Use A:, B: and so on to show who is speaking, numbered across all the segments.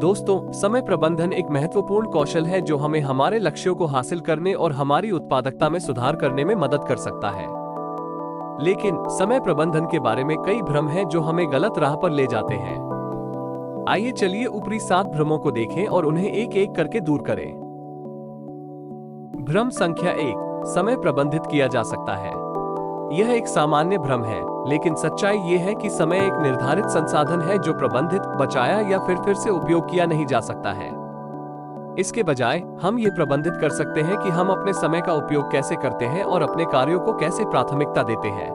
A: दोस्तों, समय प्रबंधन एक महत्वपूर्ण कौशल है जो हमें हमारे लक्ष्यों को हासिल करने और हमारी उत्पादकता में सुधार करने में मदद कर सकता है। लेकिन समय प्रबंधन के बारे में कई भ्रम हैं जो हमें गलत राह पर ले जाते हैं। आइए चलिए ऊपरी 7 भ्रमों को देखें और उन्हें एक एक करके दूर करें। भ्रम संख्या 1, समय प्रबंधित किया जा सकता है। यह एक सामान्य भ्रम है, लेकिन सच्चाई ये है कि समय एक निर्धारित संसाधन है जो प्रबंधित, बचाया या फिर से उपयोग किया नहीं जा सकता है। इसके बजाय हम ये प्रबंधित कर सकते हैं कि हम अपने समय का उपयोग कैसे करते हैं और अपने कार्यों को कैसे प्राथमिकता देते हैं।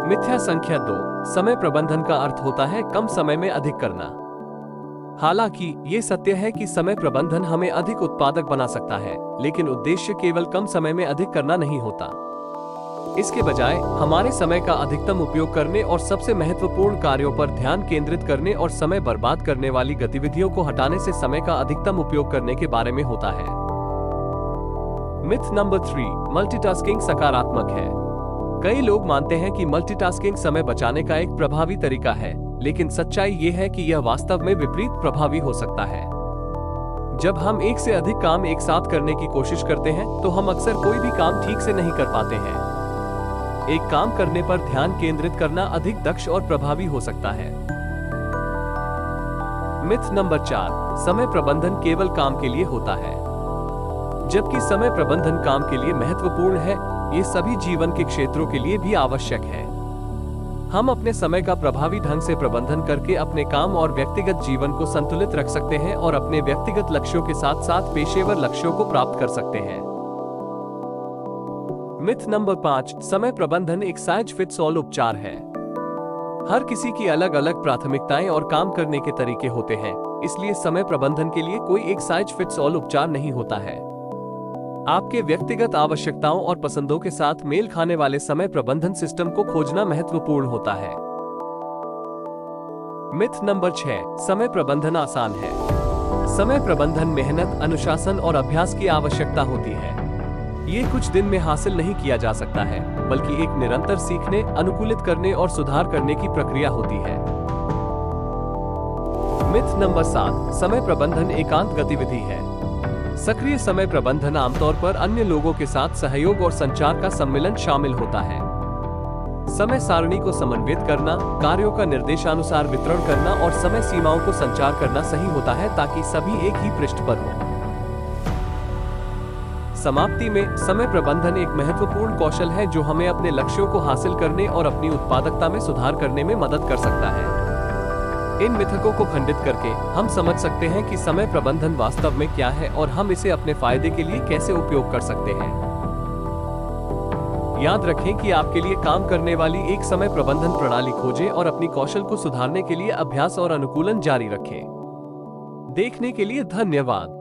A: मिथ्या संख्या 2, समय प्रबंधन का अर्थ होता है कम समय में अधिक करना। हालांकि ये सत्य है कि समय प्रबंधन हमें अधिक उत्पादक बना सकता है, लेकिन उद्देश्य केवल कम समय में अधिक करना नहीं होता। इसके बजाय हमारे समय का अधिकतम उपयोग करने और सबसे महत्वपूर्ण कार्यों पर ध्यान केंद्रित करने और समय बर्बाद करने वाली गतिविधियों को हटाने से समय का अधिकतम उपयोग करने के बारे में होता है। मिथ नंबर 3, मल्टीटास्किंग सकारात्मक है। कई लोग मानते हैं कि मल्टीटास्किंग समय बचाने का एक प्रभावी तरीका है, लेकिन सच्चाई ये है कि यह वास्तव में विपरीत प्रभावी हो सकता है। जब हम एक से अधिक काम एक साथ करने की कोशिश करते हैं, तो हम अक्सर कोई भी काम ठीक से नहीं कर पाते हैं। एक काम करने पर ध्यान केंद्रित करना अधिक दक्ष और प्रभावी हो सकता है। मिथ नंबर 4, समय प्रबंधन केवल काम के लिए होता है। जबकि समय प्रबंधन काम के लिए महत्वपूर्ण है, ये सभी जीवन के क्षेत्रों के लिए भी आवश्यक है। हम अपने समय का प्रभावी ढंग से प्रबंधन करके अपने काम और व्यक्तिगत जीवन को संतुलित रख सकते हैं और अपने व्यक्तिगत लक्ष्यों के साथ साथ पेशेवर लक्ष्यों को प्राप्त कर सकते हैं। मिथ नंबर 5, समय प्रबंधन एक साइज फिट्स ऑल उपचार है। हर किसी की अलग अलग प्राथमिकताएं और काम करने के तरीके होते हैं, इसलिए समय प्रबंधन के लिए कोई एक साइज फिट्स ऑल उपचार नहीं होता है। आपके व्यक्तिगत आवश्यकताओं और पसंदों के साथ मेल खाने वाले समय प्रबंधन सिस्टम को खोजना महत्वपूर्ण होता है। मिथ नंबर 6, समय प्रबंधन आसान है। समय प्रबंधन मेहनत, अनुशासन और अभ्यास की आवश्यकता होती है। ये कुछ दिन में हासिल नहीं किया जा सकता है, बल्कि एक निरंतर सीखने, अनुकूलित करने और सुधार करने की प्रक्रिया होती है। मिथ नंबर 7, समय प्रबंधन एकांत गतिविधि है। सक्रिय समय प्रबंधन आमतौर पर अन्य लोगों के साथ सहयोग और संचार का सम्मिलन शामिल होता है। समय सारणी को समन्वित करना, कार्यों का निर्देशानुसार वितरण करना और समय सीमाओं को संचार करना सही होता है ताकि सभी एक ही पृष्ठ पर हों। समाप्ति में, समय प्रबंधन एक महत्वपूर्ण कौशल है जो हमें अपने लक्ष्यों को हासिल करने और अपनी उत्पादकता में सुधार करने में मदद कर सकता है। इन मिथकों को खंडित करके हम समझ सकते हैं कि समय प्रबंधन वास्तव में क्या है और हम इसे अपने फायदे के लिए कैसे उपयोग कर सकते हैं। याद रखें कि आपके लिए काम करने वाली एक समय प्रबंधन प्रणाली खोजें और अपनी कौशल को सुधारने के लिए अभ्यास और अनुकूलन जारी रखें। देखने के लिए धन्यवाद।